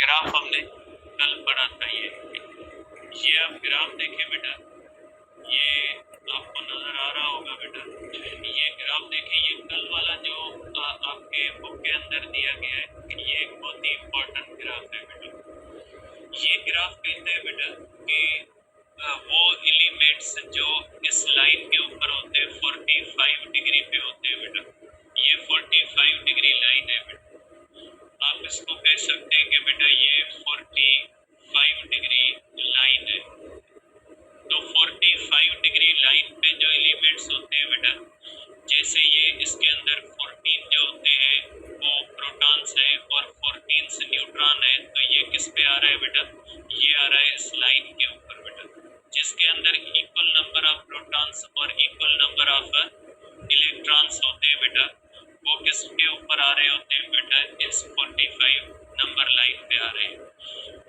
Graph हमने कल पढ़ा था। ये आप ग्राफ देखें बेटा, ये आपको नजर आ रहा होगा बेटा। ये ग्राफ देखें, ये कल वाला जो आपके बुक के अंदर दिया गया है, ये एक बहुत ही इम्पोर्टेंट ग्राफ है बेटा। ये ग्राफ कहते हैं बेटा कि वो एलिमेंट्स जो इस लाइन के ऊपर होते हैं 45 डिग्री पे होते हैं बेटा। ये 45 डिग्री लाइन है बेटा। आप इसको कह सकते हैं कि बेटा ये 45 डिग्री लाइन है। तो 45 डिग्री लाइन पे जो एलिमेंट्स होते हैं बेटा, जैसे ये इसके अंदर 14 जो होते हैं वो प्रोटॉन्स है और 14 न्यूट्रॉन है। तो ये किस पे आ रहा है बेटा? ये आ रहा है इस लाइन के ऊपर बेटा, जिसके अंदर इक्वल नंबर ऑफ प्रोटॉन्स और इक्वल नंबर ऑफ इलेक्ट्रॉन्स होते हैं बेटा। वो किसके ऊपर आ रहे होते हैं बेटा? इस 45 नंबर लाइन पे आ रहे हैं।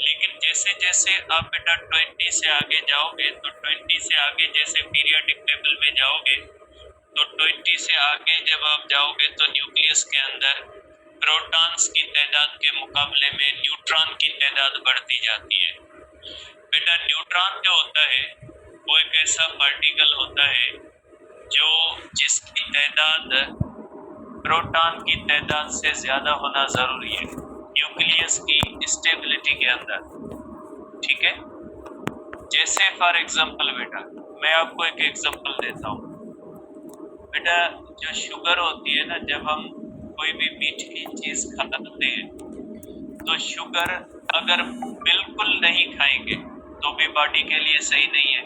लेकिन जैसे जैसे आप बेटा 20 से आगे जाओगे, तो 20 से आगे जैसे पीरियोडिक टेबल में जाओगे, तो 20 से आगे जब आप जाओगे तो न्यूक्लियस के अंदर प्रोटॉन्स की तादाद के मुकाबले में न्यूट्रॉन की तादाद बढ़ती जाती है बेटा। न्यूट्रॉन जो होता है वो एक ऐसा पार्टिकल होता है जो जिसकी तादाद प्रोटॉन की तादाद से ज्यादा होना जरूरी है न्यूक्लियस की स्टेबिलिटी के अंदर, ठीक है। जैसे फॉर एग्जांपल बेटा, मैं आपको एक एग्जांपल देता हूँ बेटा। जो शुगर होती है ना, जब हम कोई भी मीठी चीज खाते हैं तो शुगर अगर बिल्कुल नहीं खाएंगे तो भी बॉडी के लिए सही नहीं है।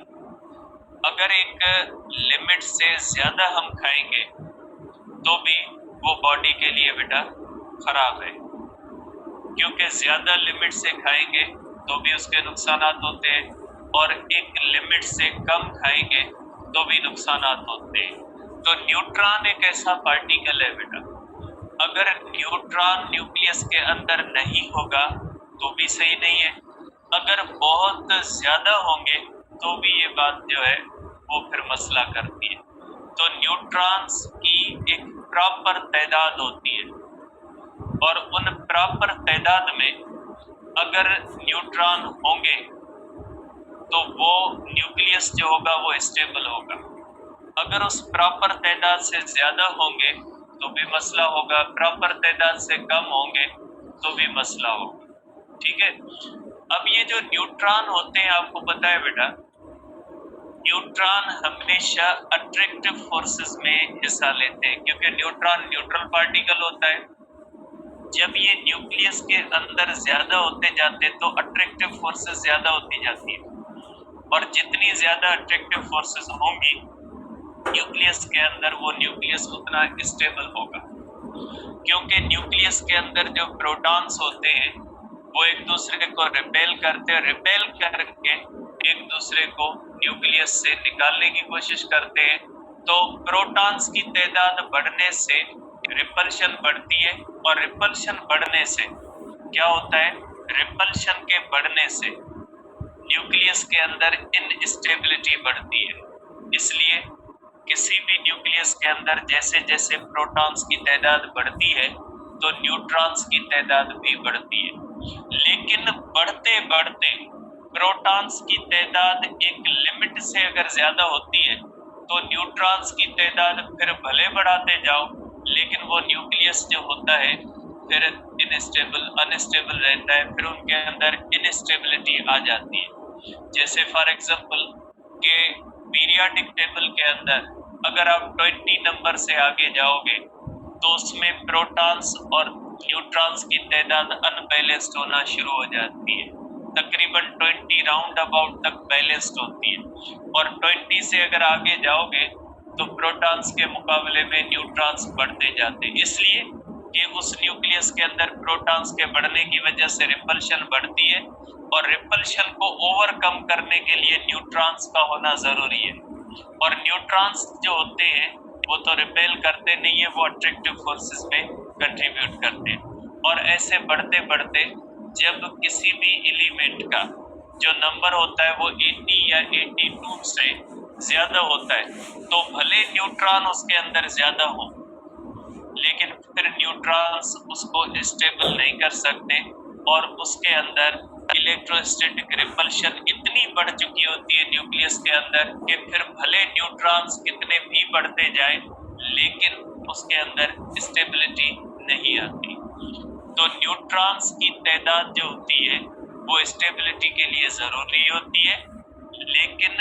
अगर एक लिमिट से ज्यादा हम खाएंगे तो भी वो बॉडी के लिए बेटा खराब है, क्योंकि ज्यादा लिमिट से खाएंगे तो भी उसके नुकसान होते हैं और एक लिमिट से कम खाएंगे तो भी नुकसान होते हैं। तो न्यूट्रॉन एक ऐसा पार्टिकल है बेटा, अगर न्यूट्रॉन न्यूक्लियस के अंदर नहीं होगा तो भी सही नहीं है, अगर बहुत ज्यादा होंगे तो भी ये बात जो है वो फिर मसला करती है। तो न्यूट्रॉन्स की एक प्रॉपर तादाद होती है और उन प्रॉपर तादाद में अगर न्यूट्रॉन होंगे तो वो न्यूक्लियस जो होगा वो स्टेबल होगा। अगर उस प्रॉपर तादाद से ज्यादा होंगे तो भी मसला होगा, प्रॉपर तादाद से कम होंगे तो भी मसला होगा, ठीक है। अब ये जो न्यूट्रॉन होते हैं, आपको पता है बेटा, न्यूट्रॉन हमेशा अट्रैक्टिव फोर्सेस में हिस्सा लेते हैं, क्योंकि न्यूट्रॉन न्यूट्रल पार्टिकल होता है। जब ये न्यूक्लियस के अंदर ज्यादा होते जाते हैं तो अट्रैक्टिव फोर्सेस ज्यादा होती जाती है, और जितनी ज्यादा अट्रैक्टिव फोर्सेस होंगी न्यूक्लियस के अंदर, वो न्यूक्लियस उतना स्टेबल होगा। क्योंकि न्यूक्लियस के अंदर जो प्रोटॉन्स होते हैं वो एक दूसरे को रिपेल करते हैं, रिपेल करके एक दूसरे को न्यूक्लियस से निकालने की कोशिश करते हैं। तो प्रोटॉन्स की तादाद बढ़ने से रिपल्शन बढ़ती है, और रिपल्शन बढ़ने से क्या होता है? रिपल्शन के बढ़ने से न्यूक्लियस के अंदर इनस्टेबिलिटी बढ़ती है। इसलिए किसी भी न्यूक्लियस के अंदर जैसे जैसे प्रोटॉन्स की तादाद बढ़ती है तो न्यूट्रॉन्स की तादाद भी बढ़ती है। लेकिन बढ़ते बढ़ते प्रोटॉन्स की तादाद एक लिमिट से अगर ज्यादा होती है तो न्यूट्रॉन्स की तादाद फिर भले बढ़ाते जाओ, लेकिन वो न्यूक्लियस जो होता है फिर अनस्टेबल रहता है, फिर उनके अंदर इनस्टेबिलिटी आ जाती है। जैसे फॉर एग्जांपल के पीरियोडिक टेबल के अंदर अगर आप 20 नंबर से आगे जाओगे तो उसमें प्रोटॉन्स और न्यूट्रॉन्स की तादाद अनबैलेंस्ड होना शुरू हो जाती है। तकरीबन 20 राउंड अबाउट तक बैलेंस्ड होती है, और 20 से अगर आगे जाओगे तो प्रोटॉन्स के मुकाबले में न्यूट्रॉन्स बढ़ते जाते हैं, इसलिए कि उस न्यूक्लियस के अंदर प्रोटॉन्स के बढ़ने की वजह से रिपल्शन बढ़ती है, और रिपल्शन को ओवरकम करने के लिए न्यूट्रॉन्स का होना जरूरी है। और न्यूट्रॉन्स जो होते हैं वो तो रिपेल करते नहीं है, वो अट्रैक्टिव फोर्सेस में कंट्रीब्यूट करते हैं। और ऐसे बढ़ते बढ़ते जब किसी भी एलिमेंट का जो नंबर होता है वो 80 या 82 से ज्यादा होता है, तो भले न्यूट्रॉन उसके अंदर ज्यादा हो, लेकिन फिर न्यूट्रॉन्स उसको स्टेबल नहीं कर सकते और उसके अंदर इलेक्ट्रोस्टैटिक रिपल्शन इतनी बढ़ चुकी होती है न्यूक्लियस के अंदर कि फिर भले न्यूट्रॉन्स कितने भी बढ़ते जाए लेकिन उसके अंदर स्टेबिलिटी नहीं आती। तो न्यूट्रॉन्स की तादाद जो होती है वो स्टेबिलिटी के लिए जरूरी होती है, लेकिन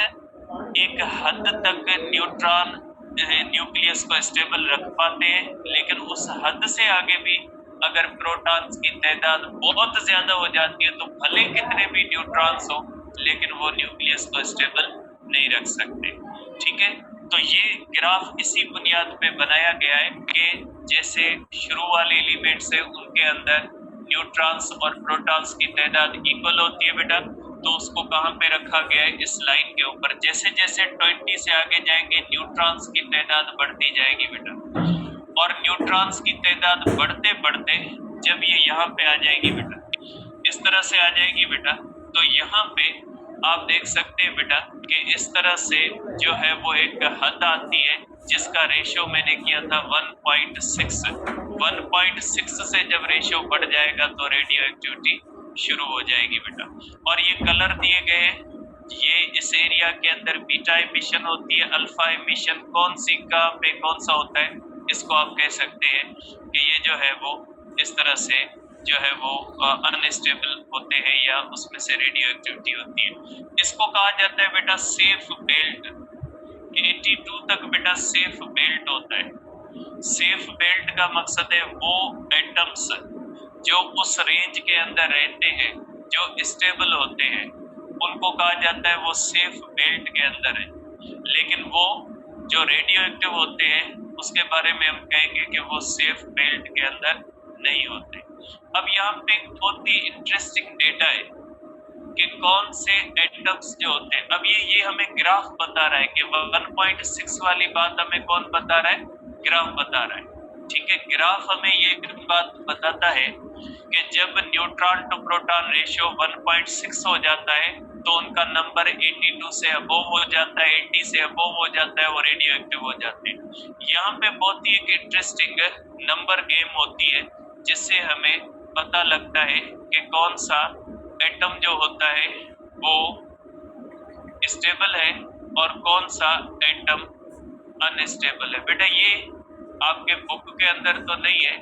एक हद तक न्यूट्रॉन न्यूक्लियस को स्टेबल रख पाते हैं, लेकिन उस हद से आगे भी अगर प्रोटॉन्स की तादाद बहुत ज्यादा हो जाती है तो भले कितने भी न्यूट्रॉन्स हो लेकिन वो न्यूक्लियस को स्टेबल नहीं रख सकते। ठीक है, तो ये ग्राफ इसी बुनियाद पे बनाया गया है कि जैसे शुरू वाले एलिमेंट्स है उनके अंदर न्यूट्रॉन्स और प्रोटॉन्स की तादाद इक्वल होती है बेटा, तो उसको कहाँ पे रखा गया है, इस लाइन के ऊपर। जैसे जैसे 20 से आगे जाएंगे न्यूट्रॉन्स की तादाद बढ़ती जाएगी बेटा, और न्यूट्रॉन्स की तादाद बढ़ते बढ़ते जब ये यहाँ पे आ जाएगी बेटा, इस तरह से आ जाएगी बेटा, तो यहाँ पे आप देख सकते हैं बेटा कि इस तरह से जो है वो एक हद आती है जिसका रेशियो मैंने किया था 1.6। 1.6 से जब रेशियो बढ़ जाएगा तो रेडियो एक्टिविटी शुरू हो जाएगी बेटा। और ये कलर दिए गए हैं, ये इस एरिया के अंदर बीटा एमिशन होती है, अल्फा एमिशन कौन सी का पे कौन सा होता है, इसको आप कह सकते हैं कि ये जो है वो इस तरह से जो है वो अनस्टेबल होते हैं या उसमें से रेडियो एक्टिविटी होती है। इसको कहा जाता है बेटा सेफ बेल्ट। 82 तक बेटा सेफ बेल्ट होता है। सेफ बेल्ट का मकसद है वो एटम्स जो उस रेंज के अंदर रहते हैं, जो स्टेबल होते हैं, उनको कहा जाता है वो सेफ बेल्ट के अंदर है। लेकिन वो जो रेडियो एक्टिव होते हैं उसके बारे में हम कहेंगे कि वो सेफ बेल्ट के अंदर नहीं होते। अब यहाँ पे बहुत ही इंटरेस्टिंग डेटा है कि कौन से एटम्स जो होते हैं, अब ये हमें ग्राफ बता रहा है कि 1.6 वाली बात हमें कौन बता रहा है, ग्राफ बता रहा है। ठीक है, ग्राफ हमें ये बात बताता है कि जब न्यूट्रॉन टू प्रोटॉन रेशियो 1.6 हो जाता है तो उनका नंबर 82 से अबोव हो जाता है, 80 से अबोव हो जाता है, वो रेडियो एक्टिव हो जाते हैं। यहाँ पे बहुत ही एक इंटरेस्टिंग नंबर गेम होती है जिससे हमें पता लगता है कि कौन सा एटम जो होता है वो स्टेबल है और कौन सा एटम अनस्टेबल है। बेटा ये आपके बुक के अंदर तो नहीं है,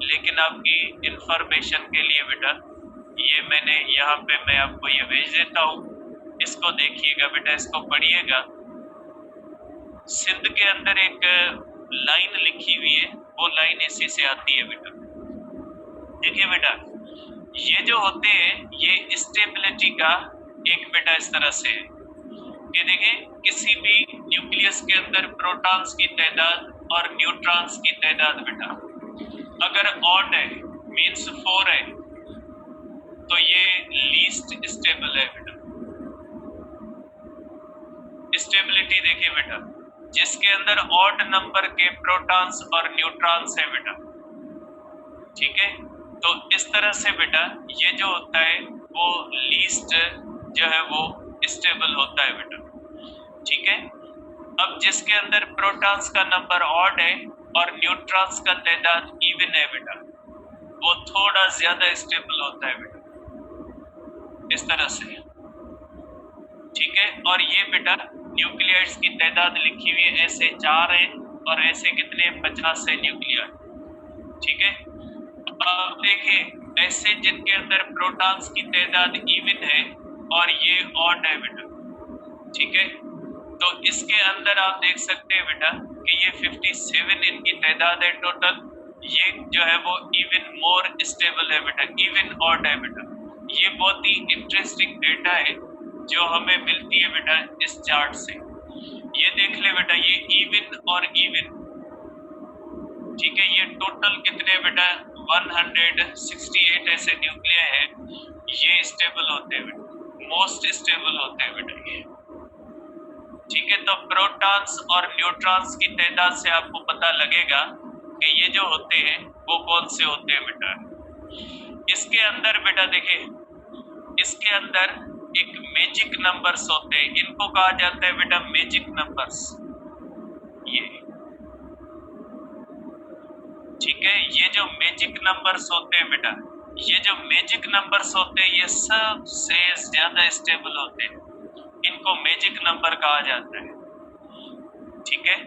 लेकिन आपकी इंफॉर्मेशन के लिए बेटा ये मैंने यहाँ पे मैं आपको ये भेज देता हूँ, इसको देखिएगा बेटा, इसको पढ़िएगा। सिंध के अंदर एक लाइन लिखी हुई है, वो लाइन इसी से आती है बेटा। देखिए बेटा, ये जो होते हैं ये स्टेबिलिटी का एक बेटा इस तरह से है कि देखिए किसी भी न्यूक्लियस के अंदर प्रोटॉन्स की तादाद और न्यूट्रॉन्स की तादाद बेटा अगर ऑड है मींस 4 है तो ये लीस्ट स्टेबल है बेटा। स्टेबिलिटी देखिए बेटा, जिसके अंदर ऑड नंबर के प्रोटॉन्स और न्यूट्रॉन्स है बेटा, ठीक है, तो इस तरह से बेटा ये जो होता है वो लीस्ट जो है वो स्टेबल होता है बेटा। ठीक है, अब जिसके अंदर प्रोटॉन्स का नंबर ऑड है और न्यूट्रॉन्स का तादाद इवन है बेटा, वो थोड़ा ज्यादा स्टेबल होता है बेटा, इस तरह से। ठीक है, और ये बेटा न्यूक्लियाइड्स की तादाद लिखी हुई है, ऐसे 4 है और ऐसे कितने 50 है न्यूक्लियाइड। ठीक है, अब देखिए ऐसे जिनके अंदर प्रोटॉन्स की तादाद इवन है और ये ऑड है बेटा। ठीक है, तो इसके अंदर आप देख सकते हैं बेटा कि ये 57 इनकी तादाद है टोटल, ये जो है वो इवन मोर स्टेबल है बेटा, इवन ऑड है बेटा। ये बहुत ही इंटरेस्टिंग डेटा है जो हमें मिलती है बेटा इस चार्ट से। ये देख ले बेटा, ये इवन और इवन, ठीक है, ये टोटल कितने बेटा 168 ऐसे न्यूक्लिया है, ये स्टेबल होते हैं बेटा, मोस्ट स्टेबल होते हैं बेटा ये। ठीक है, तो प्रोटॉन्स और न्यूट्रॉन्स की तादाद से आपको पता लगेगा कि ये जो होते हैं वो कौन से होते हैं बेटा। इसके अंदर बेटा देखिए, इसके अंदर एक मैजिक नंबर्स होते हैं, इनको कहा जाता है बेटा मैजिक नंबर्स। ये ठीक है, ये जो मैजिक नंबर्स होते हैं बेटा ये जो मैजिक नंबर्स होते हैं ये सबसे ज्यादा स्टेबल होते हैं, इनको मैजिक नंबर कहा जाता है। ठीक है,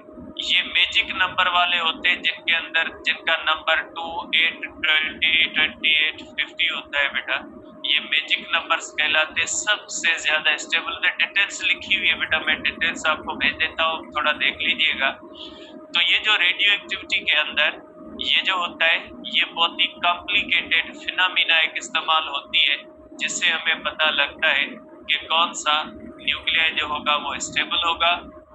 ये मैजिक नंबर वाले होते हैं जिनके अंदर जिनका नंबर 2, 8, 20, 28, 50 होता है बेटा, ये मैजिक नंबर्स कहलाते हैं, सबसे ज्यादा स्टेबल। डिटेल्स लिखी हुई है बेटा, मैं डिटेल्स आपको भेज देता हूँ, थोड़ा देख लीजिएगा। तो ये जो रेडियो एक्टिविटी के अंदर ये जो होता है ये बहुत ही कॉम्प्लिकेटेड फिनोमिना एक इस्तेमाल होती है, जिससे हमें पता लगता है कि कौन सा न्यूक्लियाई जो होगा वो स्टेबल होगा,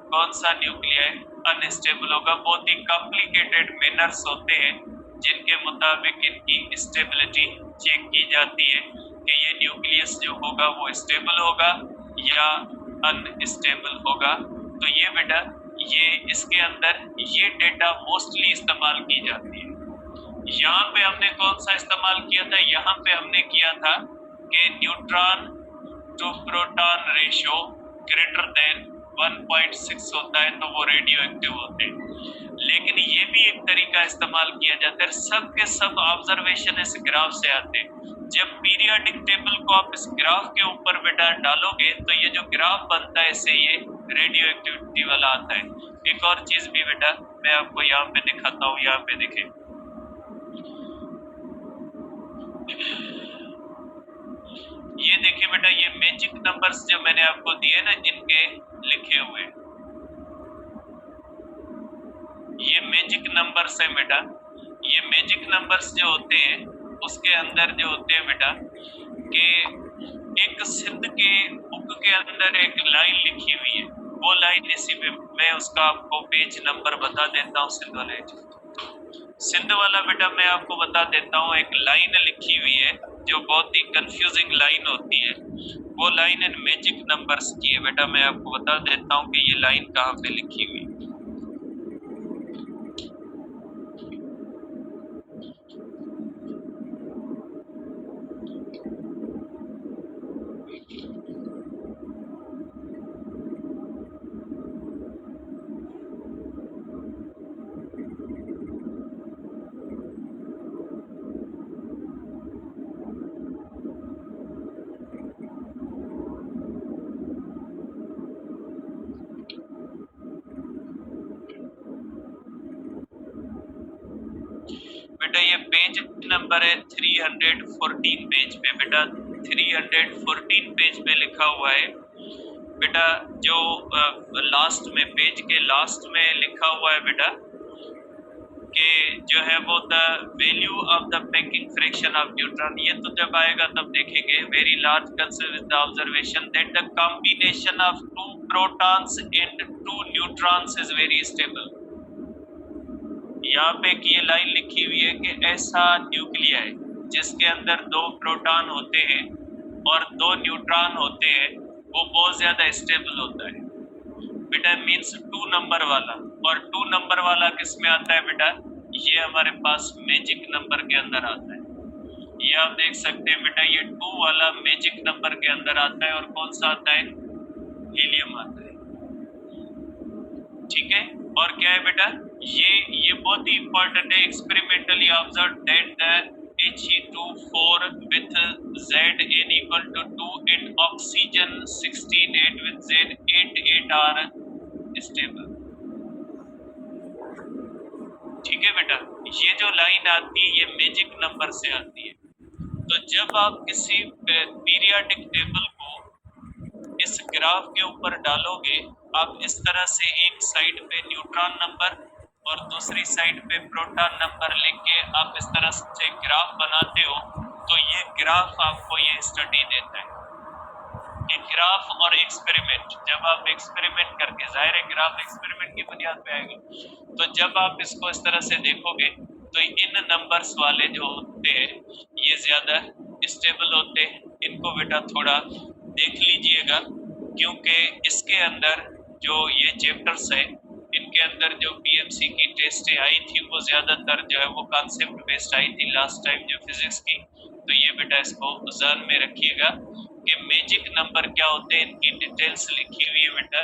कौन सा न्यूक्लियाई अनस्टेबल होगा। बहुत ही कॉम्प्लिकेटेड मैनर्स होते हैं जिनके मुताबिक इनकी स्टेबिलिटी चेक की जाती है कि ये न्यूक्लियस जो होगा वो स्टेबल होगा या अनस्टेबल होगा। तो ये बेटा ये इसके अंदर ये डेटा मोस्टली इस्तेमाल की जाती है। यहाँ पे हमने कौन सा इस्तेमाल किया था, यहाँ पे हमने किया था कि neutron to proton ratio greater than 1.6 होता है तो वो रेडियो एक्टिव होते हैं। लेकिन ये भी एक तरीका इस्तेमाल किया जाता है, सब के सब ऑब्जर्वेशन इस ग्राफ से आते हैं। जब पीरियोडिक टेबल को आप इस ग्राफ के ऊपर बेटा डालोगे तो ये जो ग्राफ बनता है इससे ये रेडियो एक्टिविटी वाला आता है। एक और चीज भी बेटा मैं आपको यहाँ पे दिखाता हूँ, यहाँ पे देखें, ये देखिए बेटा, ये मैजिक नंबर्स जो मैंने आपको दिए ना इनके लिखे हुए, ये मैजिक नंबर्स है बेटा। ये मैजिक नंबर्स जो होते हैं उसके अंदर जो होते हैं बेटा कि एक सिंध के बुक के अंदर एक लाइन लिखी हुई है, वो लाइन इसी पे मैं उसका आपको पेज नंबर बता देता हूँ। सिंध वाला बेटा मैं आपको बता देता हूँ, एक लाइन लिखी हुई है जो बहुत ही कंफ्यूजिंग लाइन होती है, वो लाइन इन मैजिक नंबर्स की है बेटा। मैं आपको बता देता हूँ कि ये लाइन कहाँ पे लिखी हुई है। बेटा ये पेज नंबर है 314 पेज पे बेटा, 314 पेज पे लिखा हुआ है बेटा, जो लास्ट में पेज के लास्ट में लिखा हुआ है बेटा कि जो है वो the value of the packing fraction of neutron. ये तो जब आएगा तब देखेंगे। Very large consider the observation that the combination of 2 protons and 2 neutrons is very stable. यहाँ पे ये लाइन लिखी हुई है कि ऐसा न्यूक्लियाई जिसके अंदर 2 प्रोटॉन होते हैं और 2 न्यूट्रॉन होते हैं वो बहुत ज्यादा स्टेबल होता है बेटा, मींस 2 नंबर वाला। और 2 नंबर वाला किस में आता है बेटा, ये हमारे पास मैजिक नंबर के अंदर आता है। ये आप देख सकते हैं बेटा, ये 2 वाला मैजिक नंबर के अंदर आता है। और कौन सा आता है, हीलियम आता है। ठीक है, और क्या है बेटा, ये बहुत ही इंपॉर्टेंट है। Experimentally observe that the He2 4 with Zn equal to 2 and oxygen 16 8 with Z 8 are stable। ठीक है बेटा, ये जो लाइन आती है ये मैजिक नंबर से आती है। तो जब आप किसी पीरियोडिक टेबल को इस ग्राफ के ऊपर डालोगे, आप इस तरह से एक साइड पे न्यूट्रॉन नंबर और दूसरी साइड पे प्रोटॉन नंबर लिख के आप इस तरह से ग्राफ बनाते हो, तो ये ग्राफ आपको ये स्टडी देता है। एक ग्राफ और एक्सपेरिमेंट, जब आप एक्सपेरिमेंट करके, जाहिर है ग्राफ एक्सपेरिमेंट की बुनियाद पे आएगा, तो जब आप इसको इस तरह से देखोगे तो इन नंबर्स वाले जो होते हैं ये ज्यादा स्टेबल होते हैं। इनको बेटा थोड़ा देख लीजिएगा, क्योंकि इसके अंदर जो ये चैप्टर्स है इनके अंदर जो पीएमसी की टेस्ट आई थी वो ज्यादातर जो है वो कॉन्सेप्ट बेस्ड आई थी लास्ट टाइम जो फिजिक्स की। तो ये बेटा इसको ध्यान में रखिएगा कि मैजिक नंबर क्या होते हैं, इनकी डिटेल्स लिखी हुई है बेटा।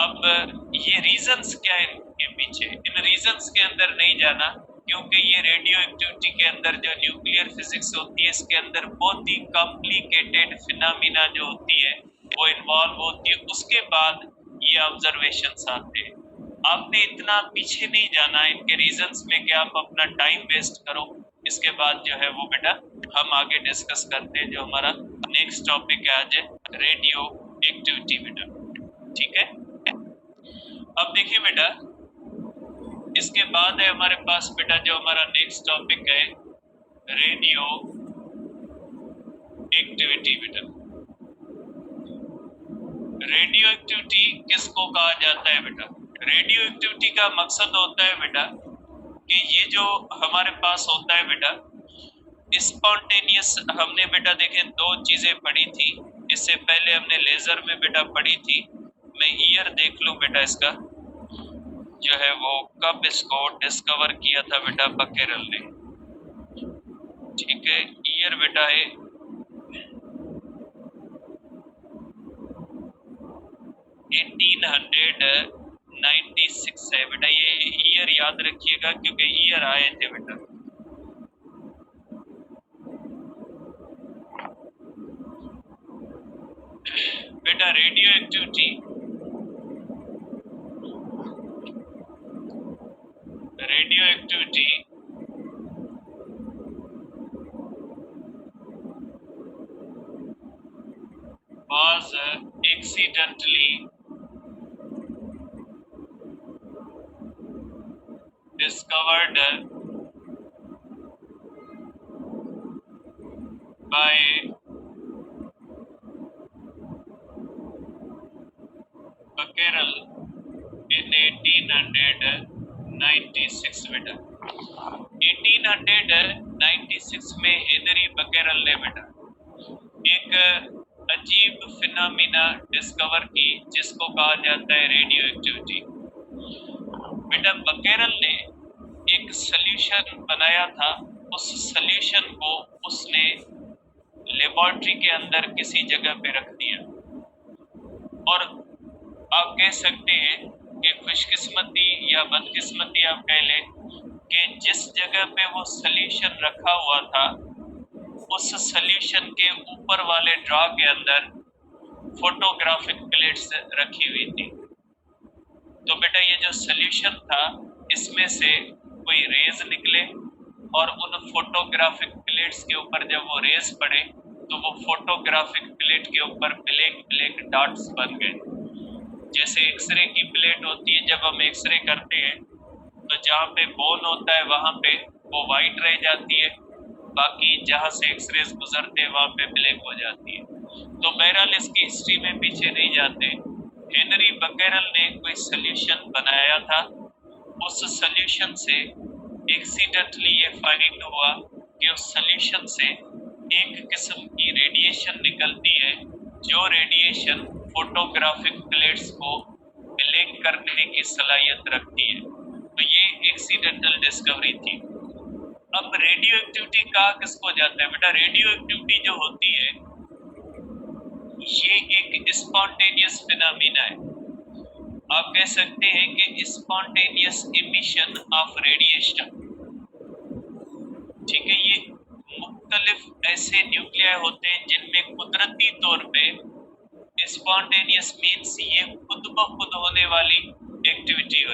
अब ये रीजंस क्या है इनके पीछे, इन रीजंस के अंदर नहीं जाना, क्योंकि ये रेडियो एक्टिविटी के अंदर जो न्यूक्लियर फिजिक्स होती है, इसके अंदर बहुत ही कॉम्प्लिकेटेड फिनोमिना जो होती है वो इन्वॉल्व होती है। उसके बाद ये ऑब्जर्वेशंस आते हैं। आपने इतना पीछे नहीं जाना इनके रीजंस में कि आप अपना टाइम वेस्ट करो। इसके बाद जो है वो बेटा हम आगे डिस्कस करते हैं। जो हमारा नेक्स्ट टॉपिक है आज रेडियो एक्टिविटी बेटा, ठीक है। अब देखिए बेटा, इसके बाद है हमारे पास बेटा जो हमारा नेक्स्ट टॉपिक है रेडियो एक्टिविटी बेटा। रेडियो एक्टिविटी किसको कहा जाता है बेटा? रेडियो एक्टिविटी का मकसद होता है बेटा कि ये जो हमारे पास होता है बेटा स्पॉन्टेनियस। हमने बेटा देखे दो चीजें पढ़ी थी इससे पहले, हमने लेजर में बेटा पढ़ी थी। मैं ईयर देख लूं बेटा इसका जो है वो कब इसको डिस्कवर किया था बेटा बकेरल ने, ठीक है। ईयर बेटा है 1896 है बेटा। ये ईयर याद रखिएगा क्योंकि ईयर आए थे बेटा। बेटा radio activity was accidentally discovered by Becquerel in 1896 बेटा। 1896 में हेनरी बकेरल ने बेटा एक अजीब फिनोमिना डिस्कवर की जिसको कहा जाता है रेडियो एक्टिविटी। बेटा बकेरल ने एक सॉल्यूशन बनाया था, उस सॉल्यूशन को उसने लेबोरेटरी के अंदर किसी जगह पे रख दिया और आप कह सकते हैं कि खुशकिस्मती या बदकिस्मती आप कह लें कि जिस जगह पे वो सॉल्यूशन रखा हुआ था उस सॉल्यूशन के ऊपर वाले ड्रॉ के अंदर फोटोग्राफिक प्लेट्स रखी हुई थी। तो बेटा ये जो सॉल्यूशन था इसमें से कोई रेज निकले और उन फोटोग्राफिक प्लेट्स के ऊपर जब वो रेज पड़े तो वो फोटोग्राफिक प्लेट के ऊपर ब्लैक ब्लैक डॉट्स बन गए। जैसे एक्सरे की प्लेट होती है, जब हम एक्सरे करते हैं तो जहाँ पे बोन होता है वहां पे वो वाइट रह जाती है, बाकी जहाँ से एक्सरेज गुजरते हैं वहां पे ब्लैक हो जाती है। तो बहरहाल इसकी हिस्ट्री में पीछे नहीं जाते। हेनरी बकेरल ने कोई सॉल्यूशन बनाया था, उस सॉल्यूशन से एक्सीडेंटली ये फाइंड हुआ कि उस सॉल्यूशन से एक किस्म की रेडिएशन निकलती है जो रेडिएशन फोटोग्राफिक प्लेट्स को ब्लैक करने की सलाहियत रखती है। तो ये एक्सीडेंटल डिस्कवरी थी। अब रेडियो एक्टिविटी कहा किसको जाता है बेटा? रेडियो एक्टिविटी जो होती है ये एक स्पॉन्टेनियस फिनोमिना है। आप कह सकते हैं कि स्पॉन्टेनियस इमिशन ऑफ रेडिएशन, ठीक है। ये मुख्तलिफ ऐसे न्यूक्लियाई होते हैं जिनमें कुदरती तौर पे स्पॉन्टेनियस मीन्स ये खुद ब खुद होने वाली एक्टिविटी हो,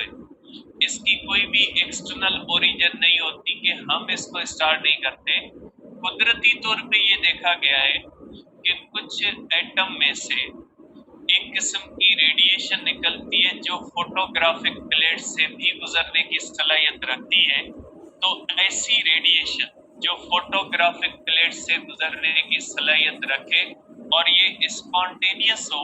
इसकी कोई भी एक्सटर्नल ओरिजिन नहीं होती कि हम इसको स्टार्ट नहीं करते। कुदरती तौर पे ये देखा गया है कि कुछ एटम में से एक किस्म की रेडिएशन निकलती है जो फोटोग्राफिक प्लेट से भी गुजरने की सलाहियत रखती है। तो ऐसी रेडिएशन जो फोटोग्राफिक प्लेट से गुजरने की सलाहियत रखे और ये स्पॉन्टेनियस हो,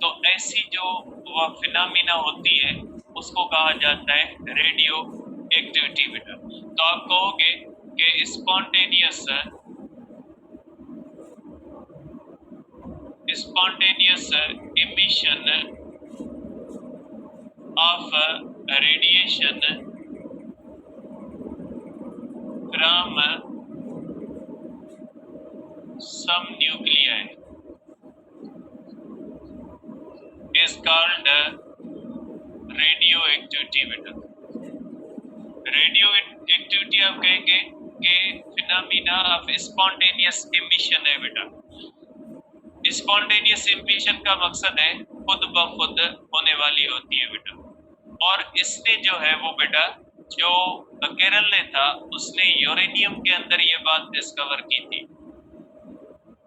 तो ऐसी जो वह फिनोमिना होती है उसको कहा जाता है रेडियो एक्टिविटी बेटा। तो आप कहोगे कि spontaneous emission of radiation from some nuclei is called radioactivity बेटा। रेडियो एक्टिविटी आप कहेंगे कि फिनोमिना ऑफ स्पॉन्टेनियस इमिशन है बेटा। स्पॉन्टेनियस इमिशन का मकसद है खुद ब खुद होने वाली होती है बेटा। और इसने जो है वो बेटा, जो बकेरल ने था उसने यूरेनियम के अंदर ये बात डिस्कवर की थी।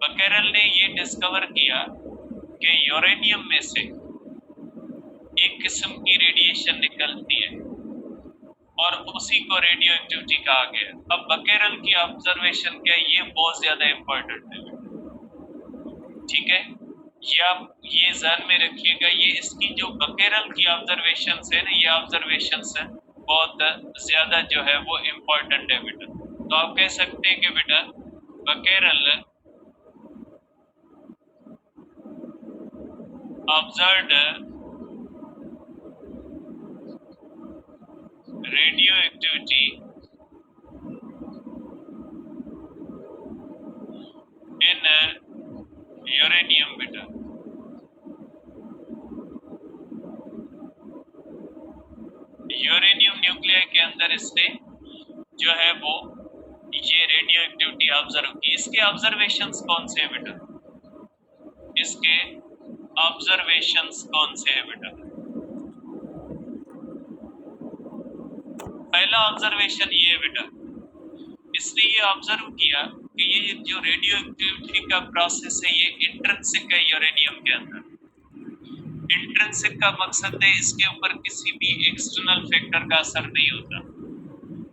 बकेरल ने ये डिस्कवर किया कि यूरेनियम में से एक किस्म की रेडिएशन निकलती है और उसी को रेडियो एक्टिविटी कहा गया। अब बकेरल की ऑब्जर्वेशन क्या, ये बहुत ज्यादा इंपॉर्टेंट है, ठीक है। ये आप ये ध्यान में रखिएगा, ये इसकी जो बकेरल की ऑब्जर्वेशन है ना, ये ऑब्जर्वेशन है बहुत ज्यादा जो है वो इम्पोर्टेंट है बेटा। तो आप कह सकते हैं कि बेटा Becquerel observed radioactivity in uranium बेटा। यूरेनियम न्यूक्लियाई के अंदर इसने जो है वो ये रेडियो एक्टिविटी ऑब्जर्व की। इसके ऑब्जर्वेशंस कौन से हैं बेटा? इसके ऑब्जर्वेशंस कौन से हैं बेटा? पहला ऑब्जर्वेशन ये है बेटा, इसने ये ऑब्जर्व किया कि ये जो रेडियो एक्टिविटी का प्रोसेस है ये इंट्रिंसिक है यूरेनियम के अंदर। इंट्रिंसिक का मकसद है इसके ऊपर किसी भी एक्सटर्नल फैक्टर का असर नहीं होता।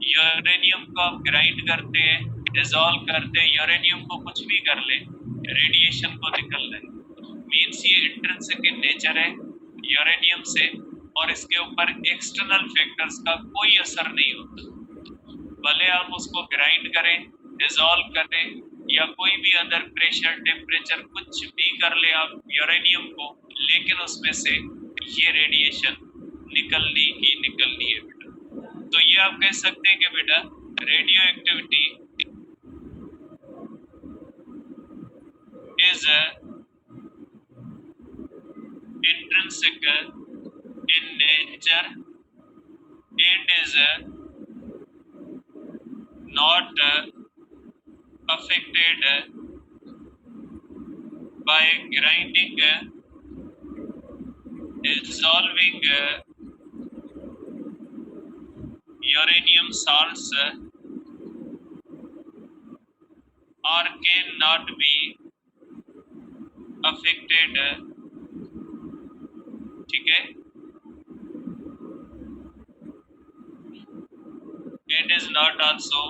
यूरेनियम को आप ग्राइंड करते हैं, डिसॉल्व करते हैं, यूरेनियम को कुछ भी कर ले, रेडिएशन को निकल रहे। मीन्स ये इंट्रिंसिक इन नेचर है यूरेनियम से, और इसके ऊपर एक्सटर्नल फैक्टर्स का कोई असर नहीं होता। भले आप उसको ग्राइंड करें, डिसॉल्व करें, या कोई भी अदर प्रेशर टेम्परेचर कुछ भी कर ले आप यूरेनियम को, लेकिन उसमें से ये रेडिएशन निकलनी ही निकलनी है बेटा। तो ये आप कह सकते हैं कि बेटा radio activity is intrinsic in nature and is not affected by grinding, dissolving uranium salts, or cannot be affected, ठीक है, and is not also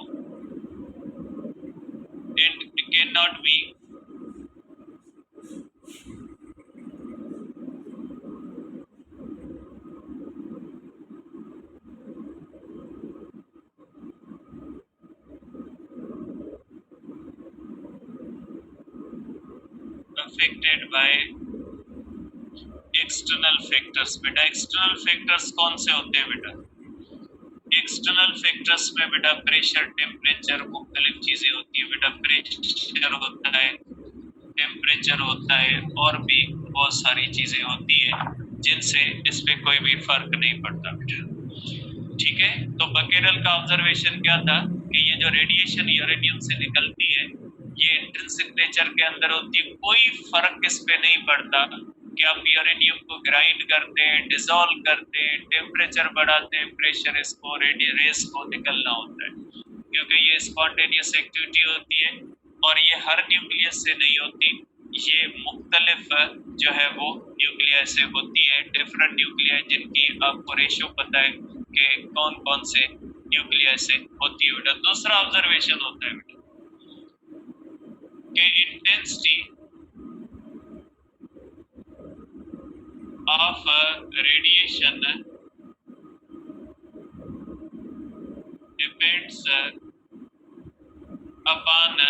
and cannot be affected by external factors. बेटा एक्सटर्नल फैक्टर्स कौन से होते हैं बेटा? External factors में बेटा प्रेशर, टेम्परेचर, मुख्तलिफ चीजें होती है बेटा। प्रेशर होता है, टेम्परेचर होता है, और भी बहुत सारी चीजें होती है जिनसे इस पे कोई भी फर्क नहीं पड़ता बेटा, ठीक है। तो बकेरल का ऑब्जर्वेशन क्या था कि ये जो रेडिएशन यूरेनियम से निकलती है ये इंट्रिंसिक नेचर के अंदर होती है, कोई फर्क इस पे नहीं पड़ता कि आप यूरेनियम को ग्राइंड करते हैं, डिसॉल्व करते हैं, टेम्परेचर बढ़ाते हैं, प्रेशर इसको रेस को निकलना होता है, क्योंकि ये स्पॉन्टेनियस एक्टिविटी होती है और ये हर न्यूक्लियस से नहीं होती, ये मुख्तलिफ जो है वो न्यूक्लिया से होती है। डिफरेंट न्यूक्लिया जिनकी आपको रेशियो पता है कि कौन कौन से न्यूक्लिया से होती है बेटा। दूसरा ऑब्जर्वेशन होता है बेटा कि intensity of radiation depends upon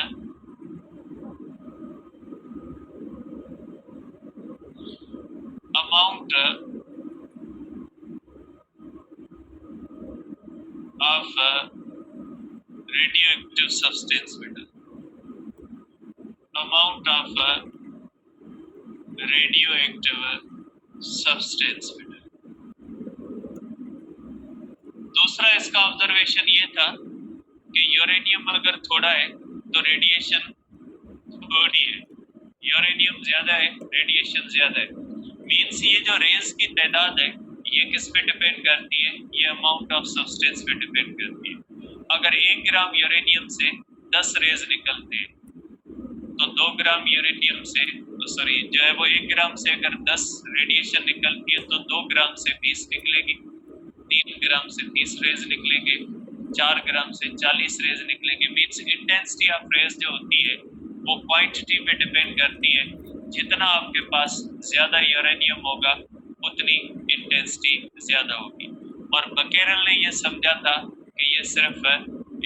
amount of radioactive substance beta, amount of radioactive substance बेटा। दूसरा इसका ऑब्जर्वेशन ये था कि यूरेनियम अगर थोड़ा है तो रेडिएशन थोड़ी है, यूरेनियम ज्यादा है रेडिएशन ज्यादा है। मीन्स ये जो रेज की तादाद है ये किस पे डिपेंड करती है, ये अमाउंट ऑफ सब्सटेंस पे डिपेंड करती है। अगर 1 ग्राम यूरेनियम से 10 रेज निकलते हैं तो 2 ग्राम यूरेनियम से सॉरी जो है वो 1 ग्राम से अगर 10 रेडिएशन निकलती है तो 2 ग्राम से 20 निकलेगी, 3 ग्राम से 30 रेज निकलेंगे, 4 ग्राम से 40 रेज निकलेंगे। मीन्स इंटेंसिटी ऑफ रेज जो होती है वो क्वांटिटी पे डिपेंड करती है। जितना आपके पास ज्यादा यूरेनियम होगा उतनी इंटेंसिटी ज्यादा होगी। और बकेरल ने यह समझा था कि ये सिर्फ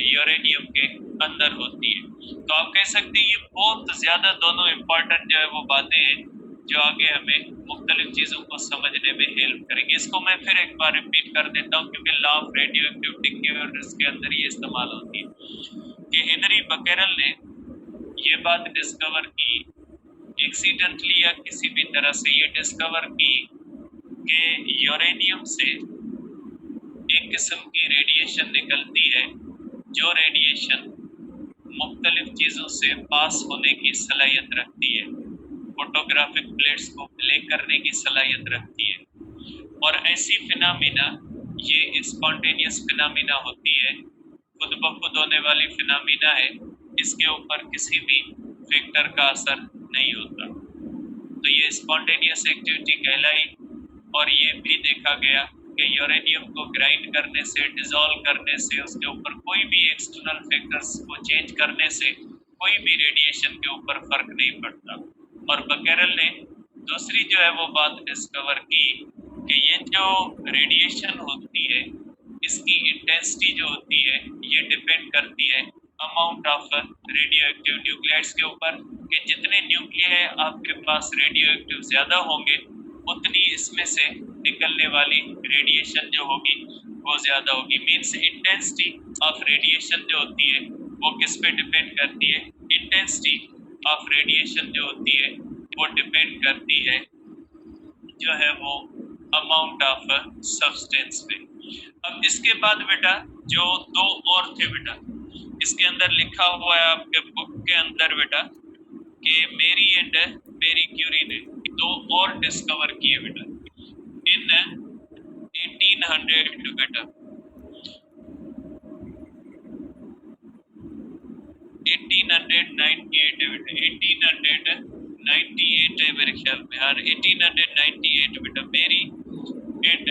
यूरेनियम के अंदर होती है। तो आप कह सकते हैं ये बहुत ज्यादा दोनों इम्पोर्टेंट जो है वो बातें हैं जो आगे हमें मुख्तलिफ चीजों को समझने में हेल्प करेंगे। इसको मैं फिर एक बार रिपीट कर देता हूँ क्योंकि लॉ ऑफ रेडियो एक्टिविटी और इसके अंदर ये इस्तेमाल होती है कि हेनरी बकेरल ने ये बात डिस्कवर की एक्सीडेंटली या किसी भी तरह से ये डिस्कवर की कि यूरेनियम से एक किस्म की रेडिएशन निकलती है जो रेडिएशन मुख्तलिफ चीज़ों से पास होने की सलाहियत रखती है, फोटोग्राफिक प्लेट्स को प्ले करने की सलाहियत रखती है। और ऐसी फिनामिना ये स्पॉन्टेनियस फिनामिना होती है, खुद ब खुद होने वाली फिनामिना है, इसके ऊपर किसी भी फैक्टर का असर नहीं होता। तो ये स्पॉन्टेनियस एक्टिविटी कहलाई। और ये भी देखा गया कि यूरेनियम को ग्राइंड करने से, डिसॉल्व करने से, उसके ऊपर कोई भी एक्सटर्नल फैक्टर्स को चेंज करने से कोई भी रेडिएशन के ऊपर फर्क नहीं पड़ता। और बकेरल ने दूसरी जो है वो बात डिस्कवर की कि ये जो रेडिएशन होती है इसकी इंटेंसिटी जो होती है ये डिपेंड करती है amount of radio active nuclides के ऊपर, कि जितने न्यूक्लियाई आपके पास रेडियो एक्टिव ज्यादा होंगे उतनी इसमें से निकलने वाली रेडिएशन जो होगी वो ज्यादा होगी। मीन्स इंटेंसिटी ऑफ रेडिएशन जो होती है वो किस पे डिपेंड करती है, इंटेंसिटी ऑफ रेडिएशन जो होती है वो डिपेंड करती है जो है वो अमाउंट ऑफ सब्सटेंस पे। अब इसके बाद बेटा जो दो और थे बेटा, इसके अंदर लिखा हुआ है आपके बुक के अंदर बेटा कि मेरी एंड पेरी क्यूरी ने दो और डिस्कवर किए बेटा इन 1800 बेटा 1898 बेटा 1898 है मेरे ख्याल में, हाँ 1898 बेटा मेरी एंड,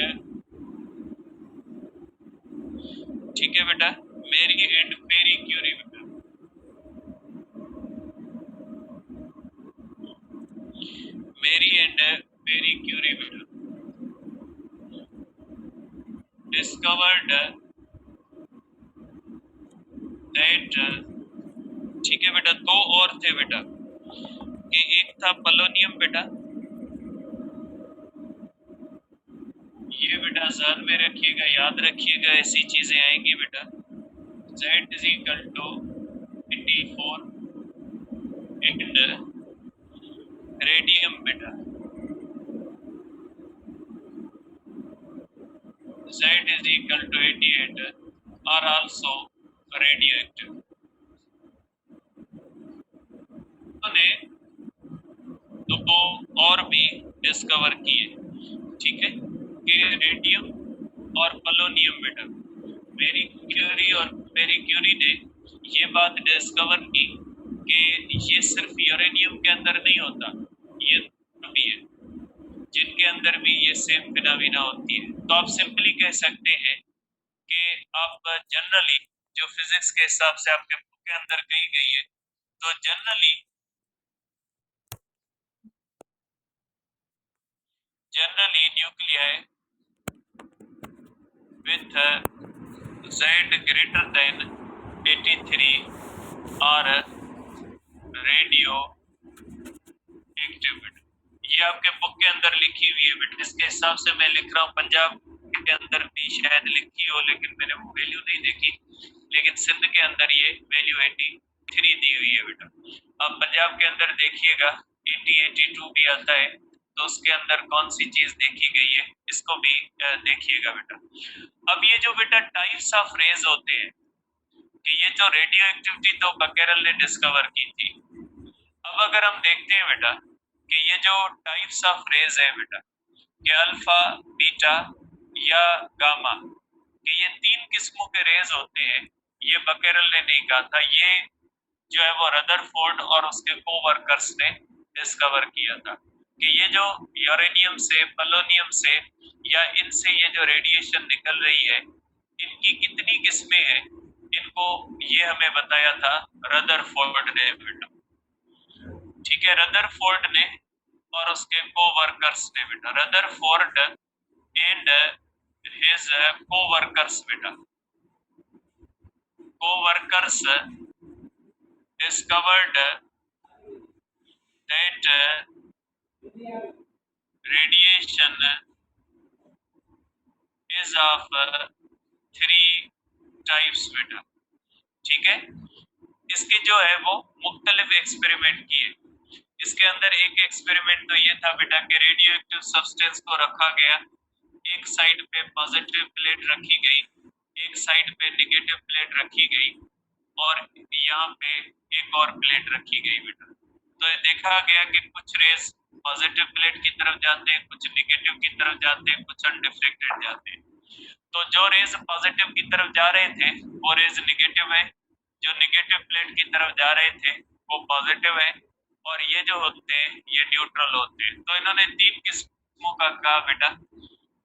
ठीक है बेटा, मेरी एंड पेरी क्यूरी बेटा, मेरी एंड पेरी क्यूरी बेटा डिस्कवर्ड दैट, ठीक है बेटा, दो और थे बेटा कि एक था पोलोनियम बेटा, ये बेटा ध्यान में रखिएगा, याद रखिएगा, ऐसी चीजें आएंगी बेटा। Z is equal to 84 and radium बेटा, Z is equal to 88 are also radioactive। ने दो और भी डिस्कवर किए, ठीक है, कि रेडियम और पोलोनियम बेटा। मेरी क्यूरी और पेरी क्यूरी ने ये बात डिस्कवर की कि ये सिर्फ यूरेनियम के अंदर नहीं होता, ये भी है जिनके अंदर भी ये सेम फिनोमेना होती है। तो आप सिंपली कह सकते हैं कि आप जनरली जो फिजिक्स के हिसाब से आपके बुक के अंदर कही गई है, तो generally nuclei with Z greater than 83 और रेडियो एक्टिव। ये आपके बुक के अंदर लिखी हुई है बेटा, इसके हिसाब से मैं लिख रहा हूँ। पंजाब के अंदर भी शायद लिखी हो लेकिन मैंने वो वैल्यू नहीं देखी, लेकिन सिंध के अंदर ये वैल्यू 83 दी हुई है बेटा। अब पंजाब के अंदर देखिएगा 80 82 भी आता है, तो उसके अंदर कौन सी चीज देखी गई है, इसको भी देखिएगा बेटा। अब ये जो बेटा टाइप्स ऑफ रेज होते हैं, कि ये जो रेडियो एक्टिविटी तो बकेरल ने डिस्कवर की थी। अब अगर हम देखते हैं बेटा कि ये जो टाइप्स ऑफ रेज है बेटा, कि अल्फा, बीटा या गामा, कि ये तीन किस्मों के रेज होते हैं, ये बकेरल ने नहीं कहा था, ये जो है वो रदरफोर्ड और उसके कोवर्कर्स ने डिस्कवर किया था, कि ये जो यूरेनियम से, पोलोनियम से या इनसे ये जो रेडिएशन निकल रही है, इनकी कितनी किस्में हैं, इनको ये हमें बताया था रदरफोर्ड ने बेटा। ठीक है, रदरफोर्ड ने और उसके कोवर्कर्स ने बेटा, रदरफोर्ड एंड हिज कोवर्कर्स बेटा, coworkers discovered that radiation is of three types बेटा। ठीक है, इसके जो है वो मुख्तलिफ एक्सपेरिमेंट किए। इसके अंदर एक एक्सपेरिमेंट तो ये था बेटा कि रेडियो एक्टिव सब्सटेंस को रखा गया, एक साइड पे पॉजिटिव प्लेट रखी गई, एक साइड पे निगेटिव प्लेट रखी गई, और यहाँ पे एक और प्लेट रखी गई बेटा। तो ये देखा गया कि कुछ रेस पॉजिटिव प्लेट की तरफ जाते हैं, कुछ निगेटिव की तरफ जाते हैं, कुछ अनडिफ्लेक्टेड जाते हैं। तो जो रेज पॉजिटिव की तरफ जा रहे थे वो रेज निगेटिव है, जो निगेटिव प्लेट की तरफ जा रहे थे वो पॉजिटिव है, और ये जो होते हैं ये न्यूट्रल होते हैं। तो इन्होंने तीन किस्मों का कहा बेटा।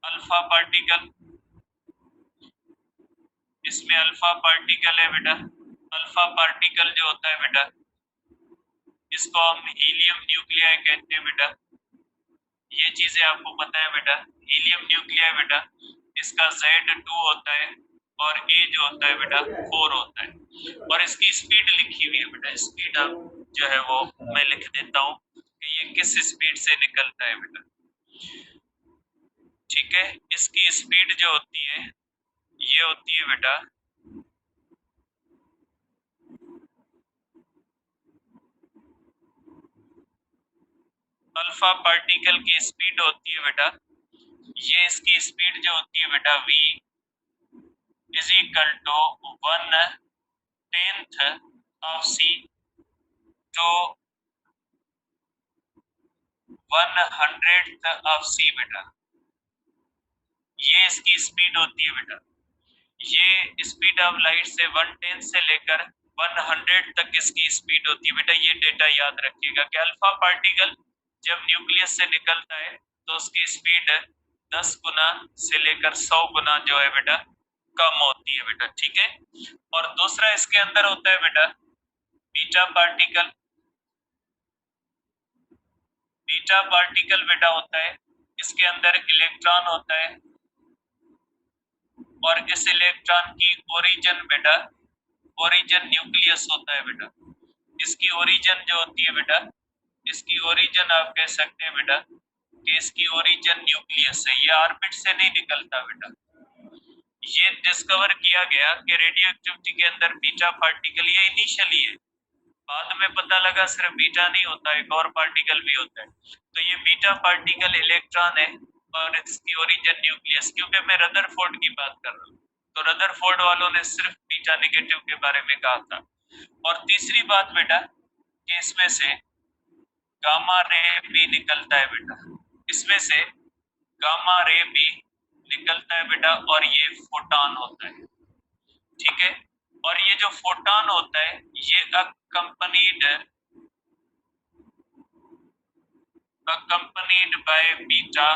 अल्फा पार्टिकल, इसमें अल्फा पार्टिकल है बेटा। अल्फा पार्टिकल जो होता है बेटा, इसको हम हीलियम न्यूक्लियाई कहते हैं बेटा। ये चीजें आपको पता है बेटा, हीलियम न्यूक्लियाई बेटा, इसका Z2 होता है और A जो होता है बेटा 4 होता है, और इसकी स्पीड लिखी हुई है बेटा। स्पीड आप जो है वो मैं लिख देता हूँ कि ये किस स्पीड से निकलता है बेटा। ठीक है, इसकी स्पीड जो होती है ये होती है बेटा अल्फा पार्टिकल की स्पीड होती है बेटा, ये इसकी स्पीड जो होती है बेटा V is equal to 1/10 of C to 100th of C बेटा। ये इसकी स्पीड होती है बेटा। ये स्पीड ऑफ लाइट से 1/10 से लेकर 100 तक इसकी स्पीड होती है बेटा। ये डेटा याद रखिएगा कि अल्फा पार्टिकल जब न्यूक्लियस से निकलता है तो उसकी स्पीड 10 गुना से लेकर 100 गुना जो है बेटा कम होती है बेटा। ठीक है, और दूसरा इसके अंदर होता है बेटा बीटा पार्टिकल। बीटा पार्टिकल बेटा होता है, इसके अंदर इलेक्ट्रॉन होता है, और इस इलेक्ट्रॉन की ओरिजिन बेटा, ओरिजिन न्यूक्लियस होता है बेटा। इसकी ओरिजिन जो होती है बेटा, इसकी ओरिजिन आप कह सकते हैं बेटा कि इसकी ओरिजिन न्यूक्लियस है, ये ऑर्बिट से नहीं निकलता बेटा। ये डिस्कवर किया गया कि रेडियो एक्टिविटी के अंदर बीटा पार्टिकल ये इनिशियली है, बाद में पता लगा सिर्फ बीटा नहीं होता, एक और पार्टिकल भी होता है। तो ये बीटा पार्टिकल इलेक्ट्रॉन है और इसकी ओरिजिन न्यूक्लियस, क्योंकि मैं रदरफोर्ड की बात कर रहा हूँ, तो रदरफोर्ड वालों ने सिर्फ बीटा नेगेटिव के बारे में कहा था। और तीसरी बात बेटा कि इसमें से गामा रे भी निकलता है बेटा, इसमें से गामा रे भी निकलता है बेटा, और ये फोटॉन होता है। ठीक है, और ये जो फोटॉन होता है ये accompanied by बीटा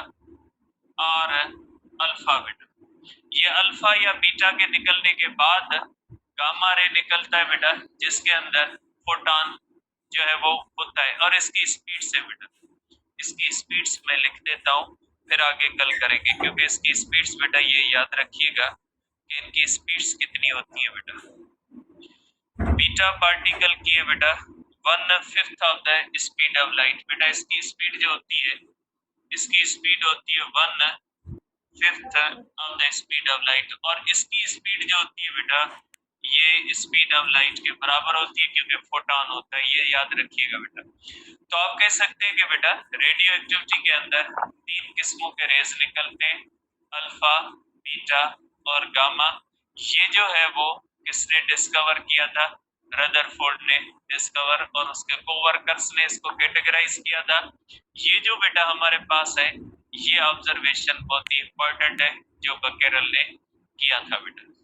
और अल्फा बेटा। ये अल्फा या बीटा के निकलने के बाद गामा रे निकलता है बेटा, जिसके अंदर फोटॉन जो है वो होता है, और इसकी स्पीड से बेटा, इसकी स्पीड्स मैं लिख देता हूँ, फिर आगे कल करेंगे, क्योंकि इसकी स्पीड्स बेटा ये याद रखिएगा कि इनकी स्पीड्स कितनी होती है बेटा। बीटा पार्टिकल की है बेटा 1/5 of the speed of light बेटा। इसकी स्पीड जो होती है, इसकी स्पीड होती है 1/5 of the speed of light, और इसकी स्पीड जो होती है बेटा ये स्पीड ऑफ लाइट के बराबर होती है, क्योंकि फोटॉन होता है, ये याद रखिएगा बेटा। तो आप कह सकते हैं कि बेटा रेडियो एक्टिविटी के अंदर तीन किस्मों के रेज निकलते हैं, अल्फा, बीटा और गामा। ये जो है वो किसने डिस्कवर किया था? रदरफोर्ड ने डिस्कवर, और उसके कोवर्कर्स ने इसको कैटेगराइज किया था। ये जो बेटा हमारे पास है, ये ऑब्जर्वेशन बहुत ही इंपॉर्टेंट है जो बकेरल ने किया था बेटा।